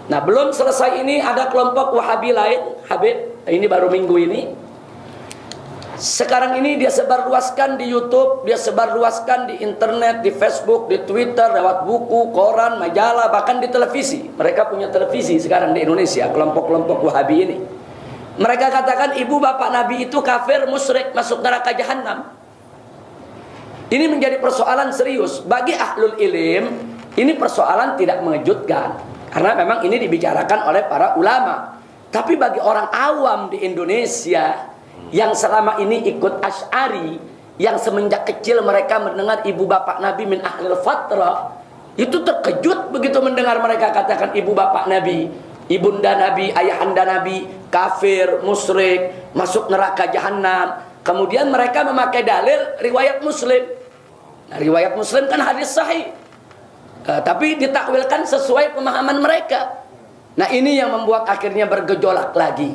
Nah, belum selesai ini ada kelompok Wahabi lain, Habib, ini baru minggu ini. Sekarang ini dia sebarluaskan di YouTube, dia sebarluaskan di internet, di Facebook, di Twitter, lewat buku, koran, majalah, bahkan di televisi. Mereka punya televisi sekarang di Indonesia, kelompok-kelompok Wahabi ini. Mereka katakan ibu bapak Nabi itu kafir, musyrik, masuk neraka jahanam. Ini menjadi persoalan serius. Bagi ahlul ilm, ini persoalan tidak mengejutkan. Karena memang ini dibicarakan oleh para ulama. Tapi bagi orang awam di Indonesia yang selama ini ikut Asy'ari, yang semenjak kecil mereka mendengar ibu bapak Nabi min ahlil fatrah, itu terkejut begitu mendengar mereka katakan ibu bapak Nabi, ibunda Nabi, ayahanda Nabi kafir, musyrik, masuk neraka jahanam. Kemudian mereka memakai dalil riwayat Muslim. Nah, riwayat Muslim kan hadis sahih, tapi ditakwilkan sesuai pemahaman mereka. Nah, ini yang membuat akhirnya bergejolak lagi.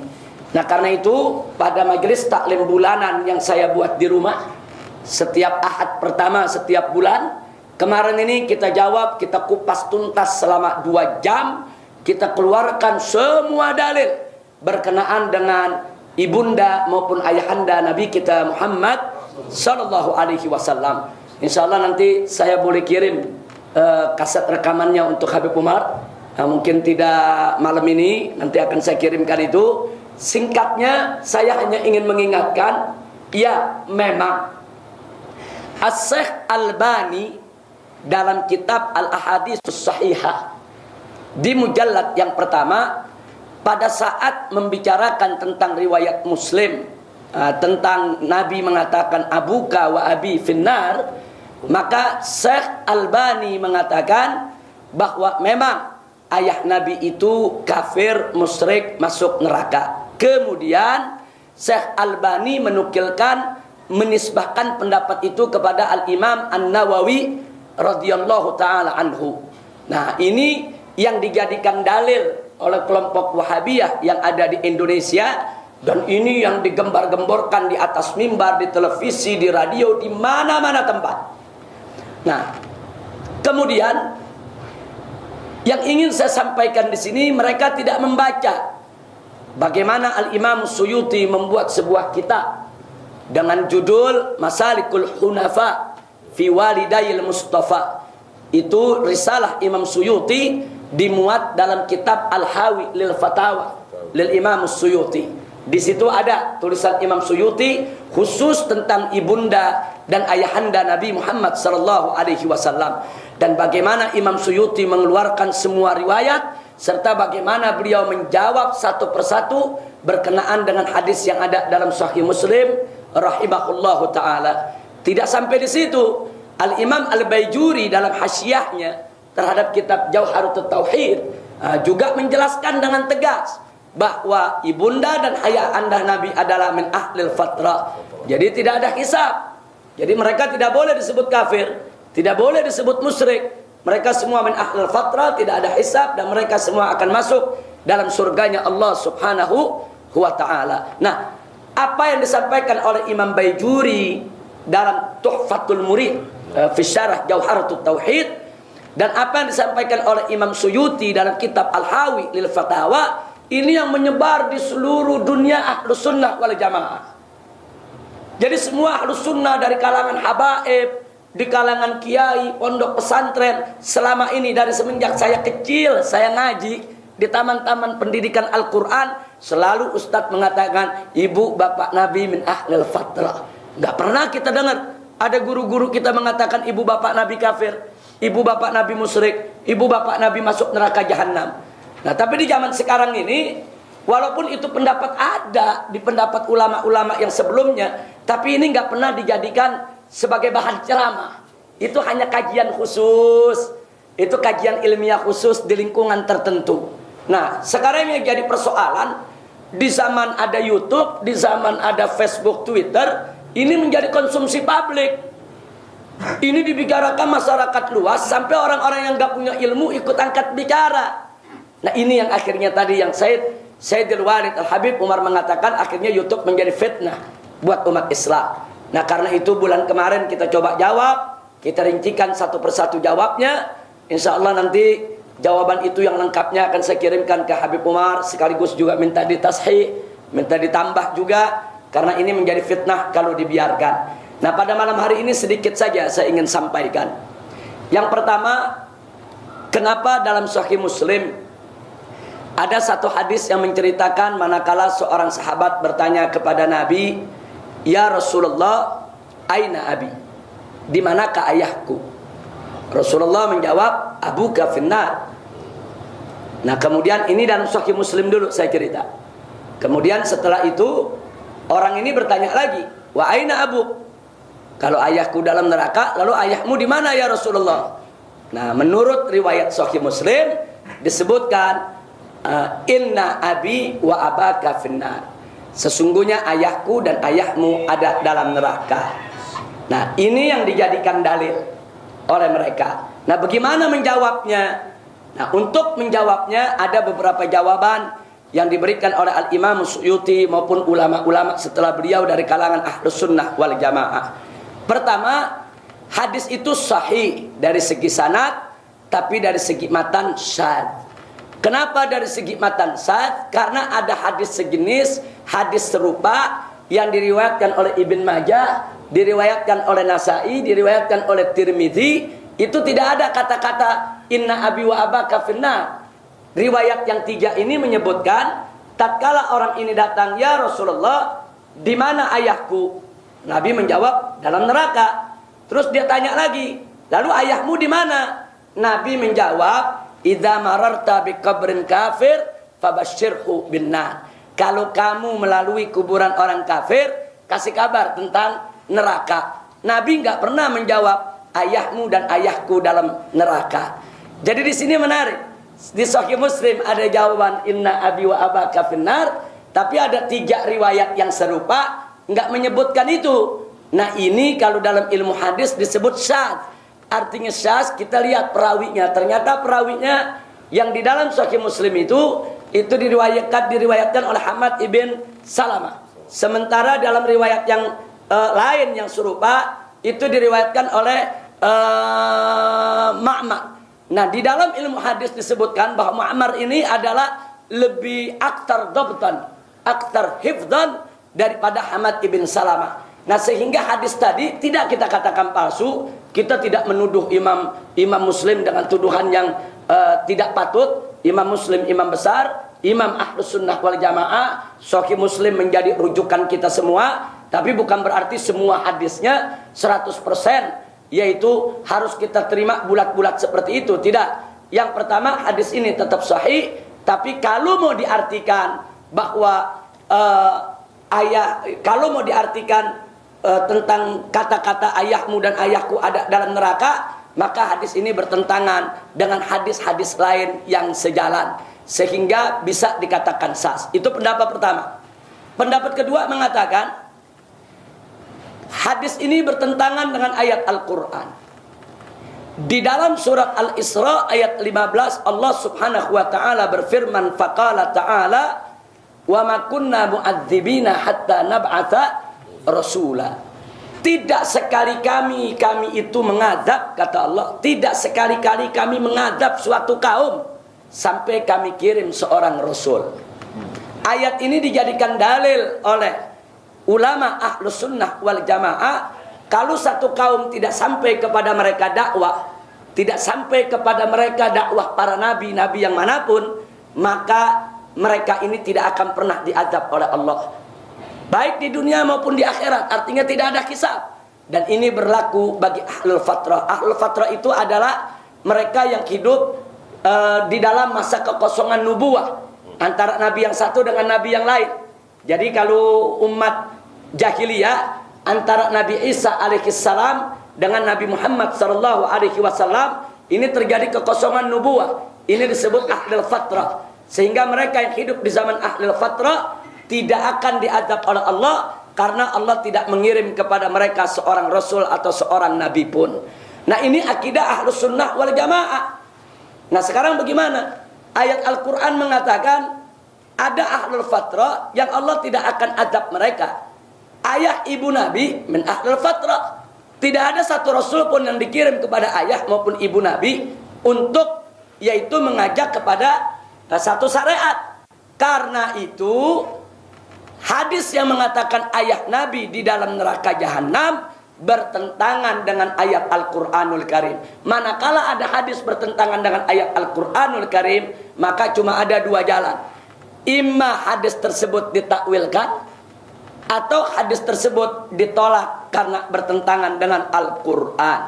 Nah, karena itu pada majelis taklim bulanan yang saya buat di rumah setiap Ahad pertama setiap bulan, kemarin ini kita jawab, kita kupas tuntas selama 2 jam, kita keluarkan semua dalil berkenaan dengan ibunda maupun ayahanda Nabi kita Muhammad sallallahu alaihi wasallam. Insyaallah nanti saya boleh kirim kaset rekamannya untuk Habib Umar. Nah, mungkin tidak malam ini, nanti akan saya kirimkan itu. Singkatnya saya hanya ingin mengingatkan, ya memang As-Syaikh Albani dalam kitab Al-Ahadits Shahihah di mujallad yang pertama, pada saat membicarakan tentang riwayat Muslim, tentang Nabi mengatakan abuka wa abi finnar, maka Syekh Albani mengatakan bahwa memang ayah Nabi itu kafir, musyrik, masuk neraka. Kemudian Syekh Albani menukilkan, menisbahkan pendapat itu kepada Al-Imam An-Nawawi radhiyallahu taala anhu. Nah, ini yang dijadikan dalil oleh kelompok Wahabiyah yang ada di Indonesia, dan ini yang digembar-gemborkan di atas mimbar, di televisi, di radio, di mana-mana tempat. Nah, kemudian yang ingin saya sampaikan di sini, mereka tidak membaca bagaimana Al-Imam Suyuti membuat sebuah kitab dengan judul Masalikul Hunafa fi Walidayil Mustafa. Itu risalah Imam Suyuti dimuat dalam kitab Al-Hawi lil Fatawa lil Imam Suyuti. Di situ ada tulisan Imam Suyuti khusus tentang ibunda dan ayahanda Nabi Muhammad sallallahu alaihi wasallam, dan bagaimana Imam Suyuti mengeluarkan semua riwayat serta bagaimana beliau menjawab satu persatu berkenaan dengan hadis yang ada dalam Sahih Muslim rahimahullahu taala. Tidak sampai di situ, Al-Imam Al-Baijuri dalam hasyiahnya terhadap kitab Jauharut Tauhid juga menjelaskan dengan tegas bahwa ibunda dan ayahanda Nabi adalah min ahlil fatrah. Jadi tidak ada hisab. Jadi mereka tidak boleh disebut kafir, tidak boleh disebut musyrik. Mereka semua min ahlil fatrah, tidak ada hisab, dan mereka semua akan masuk dalam surganya Allah subhanahu wa ta'ala. Nah, apa yang disampaikan oleh Imam Baijuri dalam Tuhfatul Murid fi syarah Jauharatul Tauhid, dan apa yang disampaikan oleh Imam Suyuti dalam kitab Al-Hawi lil Fatawa, ini yang menyebar di seluruh dunia Ahlus Sunnah wal Jamaah. Jadi semua Ahlus Sunnah dari kalangan habaib, di kalangan kiai, pondok pesantren, selama ini dari semenjak saya kecil, saya ngaji di taman-taman pendidikan Al-Quran, selalu Ustadz mengatakan ibu bapak Nabi min ahlil fatrah. Gak pernah kita dengar ada guru-guru kita mengatakan ibu bapak Nabi kafir, ibu bapak Nabi musyrik, ibu bapak Nabi masuk neraka jahanam. Nah, tapi di zaman sekarang ini, walaupun itu pendapat ada di pendapat ulama-ulama yang sebelumnya, tapi ini gak pernah dijadikan sebagai bahan ceramah. Itu hanya kajian khusus, itu kajian ilmiah khusus di lingkungan tertentu. Nah, sekarang yang jadi persoalan, di zaman ada YouTube, di zaman ada Facebook, Twitter, ini menjadi konsumsi publik. Ini dibicarakan masyarakat luas, sampai orang-orang yang gak punya ilmu ikut angkat bicara. Nah, ini yang akhirnya tadi yang Sayyidul Walid Al-Habib Umar mengatakan, akhirnya YouTube menjadi fitnah buat umat Islam. Nah, karena itu bulan kemarin kita coba jawab, kita rincikan satu persatu jawabnya. Insya Allah nanti Jawaban itu yang lengkapnya akan saya kirimkan ke Habib Umar, sekaligus juga minta ditashih, minta ditambah juga, karena ini menjadi fitnah kalau dibiarkan. Nah, pada malam hari ini sedikit saja saya ingin sampaikan. Yang pertama, kenapa dalam Sahih Muslim ada satu hadis yang menceritakan manakala seorang sahabat bertanya kepada Nabi, "Ya Rasulullah, aina abi?" Di manakah ayahku? Rasulullah menjawab, "Abuka finnar." Nah, kemudian ini dalam Sahih Muslim dulu saya cerita. Kemudian setelah itu orang ini bertanya lagi, "Wa aina abuk?" Kalau ayahku dalam neraka, lalu ayahmu di mana ya Rasulullah? Nah, menurut riwayat Sahih Muslim disebutkan, "Inna abi wa abaka finnar." Sesungguhnya ayahku dan ayahmu ada dalam neraka. Nah, ini yang dijadikan dalil oleh mereka. Nah, bagaimana menjawabnya? Nah, untuk menjawabnya ada beberapa jawaban yang diberikan oleh Al-Imam Suyuti maupun ulama-ulama setelah beliau dari kalangan Ahlus Sunnah wal Jamaah. Pertama, hadis itu sahih dari segi sanad, tapi dari segi matan syadz. Kenapa dari segi matan syadz? Karena ada hadis sejenis, hadis serupa yang diriwayatkan oleh Ibn Majah, diriwayatkan oleh Nasai, diriwayatkan oleh Tirmidzi. Itu tidak ada kata-kata inna abi wa abaka finnar. Riwayat yang tiga ini menyebutkan, tatkala orang ini datang, "Ya Rasulullah, di mana ayahku?" Nabi menjawab, "Dalam neraka." Terus dia tanya lagi, "Lalu ayahmu di mana?" Nabi menjawab, "Idza mararta bi qabrin kafir fabashshirhu binnar." Kalau kamu melalui kuburan orang kafir, kasih kabar tentang neraka. Nabi nggak pernah menjawab ayahmu dan ayahku dalam neraka. Jadi di sini menarik. Di Sahih Muslim ada jawaban inna abi wa abaka finnar, tapi ada tiga riwayat yang serupa nggak menyebutkan itu. Nah, ini kalau dalam ilmu hadis disebut syadz. Artinya syadz, kita lihat perawinya. Ternyata perawinya yang di dalam Sahih Muslim itu diriwayatkan oleh Hamad ibn Salamah. Sementara dalam riwayat yang lain yang serupa itu diriwayatkan oleh Ma'mar. Nah, di dalam ilmu hadis disebutkan bahwa Ma'mar ini adalah lebih aktar dabtan, aktar hifdzan daripada Hamad ibn Salamah. Nah, sehingga hadis tadi tidak kita katakan palsu. Kita tidak menuduh Imam Muslim dengan tuduhan yang tidak patut. Imam Muslim imam besar, Imam Ahlus Sunnah wal Jamaah. Sahih Muslim menjadi rujukan kita semua. Tapi bukan berarti semua hadisnya 100%, yaitu harus kita terima bulat-bulat seperti itu. Tidak. Yang pertama, hadis ini tetap sahih. Tapi kalau mau diartikan bahwa kalau mau diartikan tentang kata-kata ayahmu dan ayahku ada dalam neraka, maka hadis ini bertentangan dengan hadis-hadis lain yang sejalan, sehingga bisa dikatakan sahih. Itu pendapat pertama. Pendapat kedua mengatakan hadis ini bertentangan dengan ayat Al-Quran. Di dalam surat Al-Isra ayat 15, Allah subhanahu wa ta'ala berfirman, faqala ta'ala wa ma kunna mu'adzibina hatta nab'atha rasula. Tidak sekali kami itu mengadab, kata Allah, tidak sekali-kali kami mengadab suatu kaum sampai kami kirim seorang rasul. Ayat ini dijadikan dalil oleh ulama Ahlus Sunnah wal Jamaah. Kalau satu kaum tidak sampai kepada mereka dakwah, tidak sampai kepada mereka dakwah para nabi-nabi yang manapun, maka mereka ini tidak akan pernah diazab oleh Allah, baik di dunia maupun di akhirat. Artinya tidak ada hisab. Dan ini berlaku bagi ahlul fatrah. Ahlul fatrah itu adalah mereka yang hidup di dalam masa kekosongan nubuah antara nabi yang satu dengan nabi yang lain. Jadi kalau umat jahiliyah antara Nabi Isa alaihissalam dengan Nabi Muhammad sallallahu alaihi wasallam, ini terjadi kekosongan nubuah. Ini disebut ahlul fatrah. Sehingga mereka yang hidup di zaman ahlul fatrah tidak akan diazab oleh Allah, karena Allah tidak mengirim kepada mereka seorang rasul atau seorang nabi pun. Nah, ini akidah Ahlus Sunnah wal Jamaah. Nah, sekarang bagaimana? Ayat Al-Quran mengatakan ada ahlul fatrah yang Allah tidak akan azab mereka. Ayah ibu nabi min ahlul fatrah. Tidak ada satu rasul pun yang dikirim kepada ayah maupun ibu nabi untuk yaitu mengajak kepada satu syariat. Karena itu hadis yang mengatakan ayah Nabi di dalam neraka jahanam bertentangan dengan ayat Al-Quranul Karim. Manakala ada hadis bertentangan dengan ayat Al-Quranul Karim, maka cuma ada dua jalan. Imma hadis tersebut ditakwilkan, atau hadis tersebut ditolak karena bertentangan dengan Al-Quran.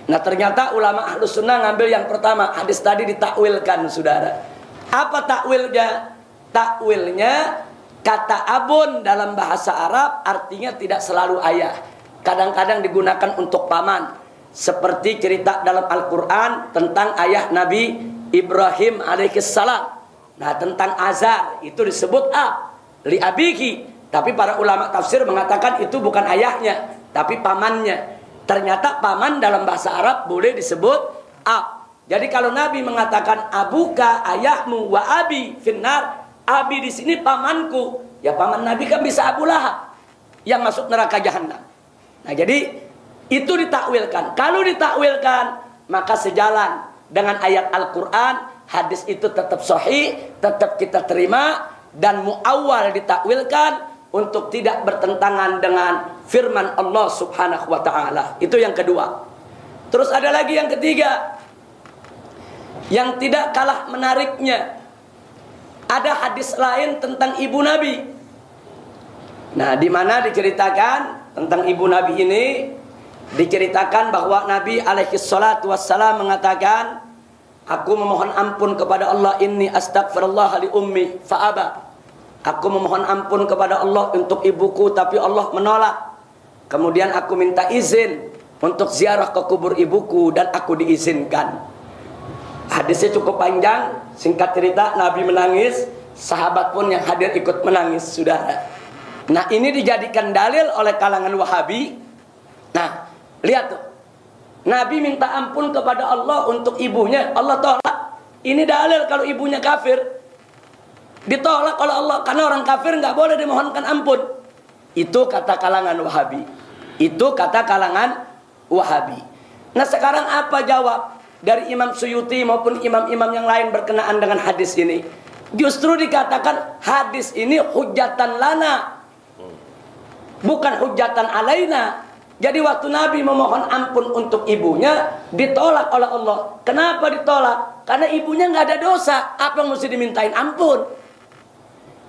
Nah, ternyata ulama Ahlus Sunnah ngambil yang pertama, hadis tadi ditakwilkan, saudara. Apa takwilnya? Takwilnya, kata abun dalam bahasa Arab artinya tidak selalu ayah. Kadang-kadang digunakan untuk paman. Seperti cerita dalam Al-Quran tentang ayah Nabi Ibrahim alaihissalam. Nah, tentang Azar itu disebut ab, li abiki. Tapi para ulama tafsir mengatakan itu bukan ayahnya, tapi pamannya. Ternyata paman dalam bahasa Arab boleh disebut ab. Jadi kalau Nabi mengatakan abuka ayahmu wa abi finnar, abi di sini pamanku. Ya paman Nabi kan bisa Abu Lahab yang masuk neraka jahanam. Nah, jadi itu ditakwilkan. Kalau ditakwilkan, maka sejalan dengan ayat Al-Quran, hadis itu tetap sahih, tetap kita terima, dan muawwal ditakwilkan untuk tidak bertentangan dengan firman Allah Subhanahu wa ta'ala. Itu yang kedua. Terus ada lagi yang ketiga, yang tidak kalah menariknya. Ada hadis lain tentang ibu Nabi. Nah, di mana diceritakan tentang ibu Nabi ini, diceritakan bahwa Nabi alaihi salatu wassalam mengatakan, aku memohon ampun kepada Allah, inni astaghfirullah li ummi fa'aba. Aku memohon ampun kepada Allah untuk ibuku, tapi Allah menolak. Kemudian aku minta izin untuk ziarah ke kubur ibuku, dan aku diizinkan. Hadisnya cukup panjang. Singkat cerita, Nabi menangis, sahabat pun yang hadir ikut menangis, saudara. Nah, ini dijadikan dalil oleh kalangan Wahabi. Nah, lihat tuh, Nabi minta ampun kepada Allah untuk ibunya, Allah tolak. Ini dalil kalau ibunya kafir, ditolak oleh Allah. Karena orang kafir nggak boleh dimohonkan ampun. Itu kata kalangan Wahabi. Itu kata kalangan Wahabi. Nah, sekarang apa jawab dari Imam Suyuti maupun imam-imam yang lain berkenaan dengan hadis ini? Justru dikatakan hadis ini hujatan lana, bukan hujatan alaina. Jadi waktu Nabi memohon ampun untuk ibunya, ditolak oleh Allah. Kenapa ditolak? Karena ibunya nggak ada dosa. Apa yang mesti dimintain ampun?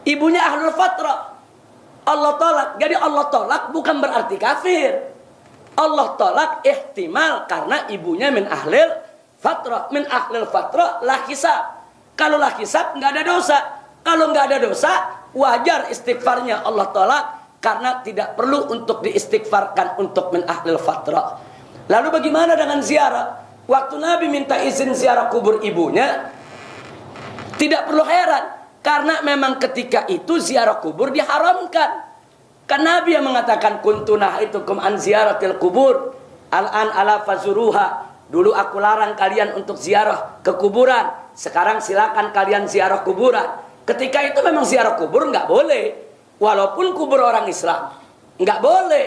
Ibunya ahlul fatrah. Allah tolak. Jadi Allah tolak bukan berarti kafir. Allah tolak ihtimal karena ibunya min ahlil fatrah. Min ahlil fatrah lah hisab. Kalau lah hisab nggak ada dosa. Kalau nggak ada dosa, wajar istighfarnya Allah tolak, karena tidak perlu untuk diistighfarkan untuk min ahlil fatrah. Lalu bagaimana dengan ziarah? Waktu Nabi minta izin ziarah kubur ibunya, tidak perlu heran, karena memang ketika itu ziarah kubur diharamkan. Kan Nabi yang mengatakan kuntu nahaitukum an ziyaratil kubur al-an ala fazuruha. Dulu aku larang kalian untuk ziarah ke kuburan, sekarang silakan kalian ziarah kuburan. Ketika itu memang ziarah kubur nggak boleh, walaupun kubur orang Islam nggak boleh.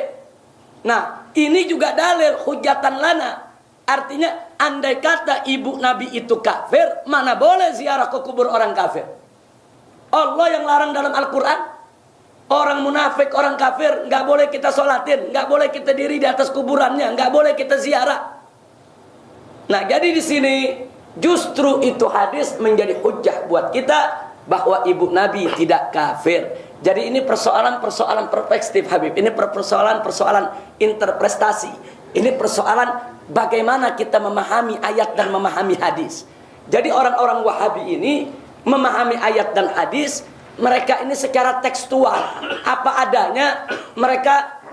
Nah, ini juga dalil hujatan lana. Artinya andai kata ibu Nabi itu kafir, mana boleh ziarah ke kubur orang kafir? Allah yang larang dalam Al-Quran. Orang munafik, orang kafir nggak boleh kita sholatin, nggak boleh kita diri di atas kuburannya, nggak boleh kita ziarah. Nah, jadi di sini justru itu hadis menjadi hujjah buat kita bahwa ibu Nabi tidak kafir. Jadi ini persoalan-persoalan perspektif, Habib. Ini persoalan-persoalan interpretasi. Ini persoalan bagaimana kita memahami ayat dan memahami hadis. Jadi orang-orang Wahabi ini memahami ayat dan hadis, mereka ini secara tekstual, apa adanya, mereka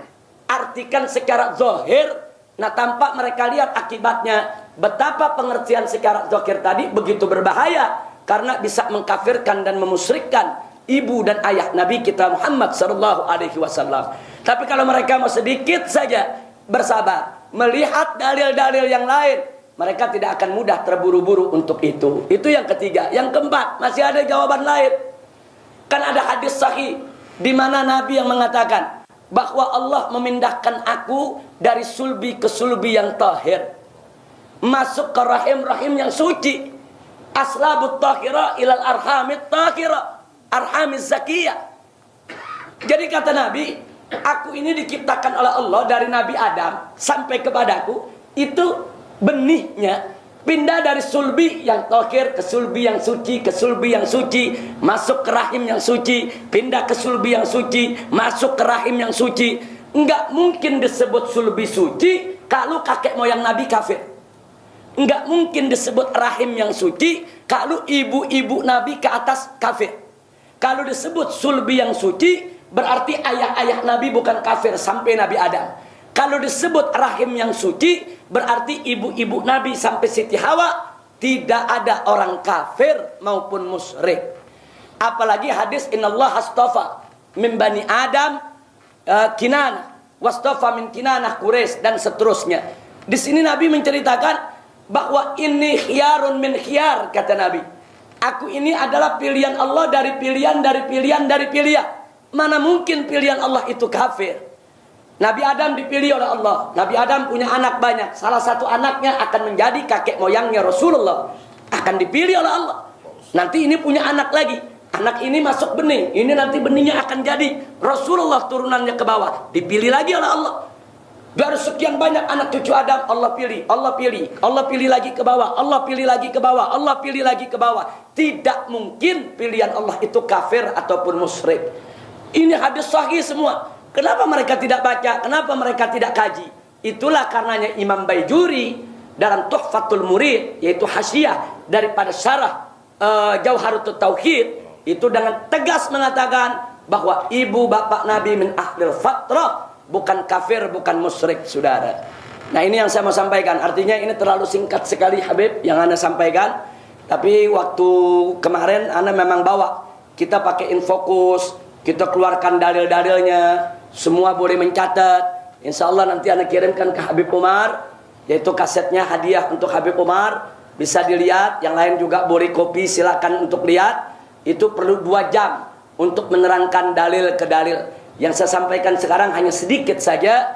artikan secara zahir. Nah, tampak mereka lihat akibatnya, betapa pengertian secara zahir tadi begitu berbahaya, karena bisa mengkafirkan dan memusyrikkan ibu dan ayah Nabi kita Muhammad sallallahu alaihi wasallam. Tapi kalau mereka mau sedikit saja bersabar, melihat dalil-dalil yang lain, mereka tidak akan mudah terburu-buru untuk itu. Itu yang ketiga. Yang keempat, masih ada jawaban lain. Kan ada hadis sahih di mana Nabi yang mengatakan bahwa Allah memindahkan aku dari sulbi ke sulbi yang tahir, masuk ke rahim-rahim yang suci. aslabut tahira ilal arhamit tahira, arhamiz zakiyah. Jadi kata Nabi, aku ini diciptakan oleh Allah dari Nabi Adam sampai kepadaku, itu benihnya pindah dari sulbi yang tahir ke sulbi yang suci, ke sulbi yang suci, masuk ke rahim yang suci, pindah ke sulbi yang suci, masuk ke rahim yang suci. Enggak mungkin disebut sulbi suci kalau kakek moyang Nabi kafir. Enggak mungkin disebut rahim yang suci kalau ibu-ibu Nabi ke atas kafir. Kalau disebut sulbi yang suci, berarti ayah-ayah Nabi bukan kafir sampai Nabi Adam. Kalau disebut rahim yang suci, berarti ibu-ibu Nabi sampai Siti Hawa tidak ada orang kafir maupun musyrik. Apalagi hadis innallaha astafa min bani Adam Kinanah, wastafa min Kinanah Quraisy dan seterusnya. Di sini Nabi menceritakan bahwa ini khiyarun min khiyar, kata Nabi. Aku ini adalah pilihan Allah dari pilihan dari pilihan dari pilihan. Mana mungkin pilihan Allah itu kafir? Nabi Adam dipilih oleh Allah. Nabi Adam punya anak banyak. Salah satu anaknya akan menjadi kakek moyangnya Rasulullah. Akan dipilih oleh Allah. Nanti ini punya anak lagi. Anak ini masuk benih. Ini nanti benihnya akan jadi Rasulullah turunannya ke bawah. Dipilih lagi oleh Allah. Dari sekian banyak anak cucu Adam, Allah pilih. Allah pilih. Allah pilih lagi ke bawah. Allah pilih lagi ke bawah. Allah pilih lagi ke bawah. Tidak mungkin pilihan Allah itu kafir ataupun musyrik. Ini hadis sahih semua. Kenapa mereka tidak baca? Kenapa mereka tidak kaji? Itulah karenanya Imam Baijuri dalam Tuhfatul Murid, yaitu hasyiah daripada syarah Jauharut Tauhid, itu dengan tegas mengatakan bahwa ibu bapak Nabi min ahlil fatrah, bukan kafir, bukan musyrik, saudara. Nah, ini yang saya mau sampaikan. Artinya ini terlalu singkat sekali Habib yang Anda sampaikan. Tapi waktu kemarin Anda memang bawa, kita pakai Infokus, kita keluarkan dalil-dalilnya. Semua boleh mencatat. Insya Allah nanti Anda kirimkan ke Habib Umar, yaitu kasetnya hadiah untuk Habib Umar. Bisa dilihat. Yang lain juga boleh kopi, silakan untuk lihat. Itu perlu 2 jam untuk menerangkan dalil ke dalil. Yang saya sampaikan sekarang hanya sedikit saja.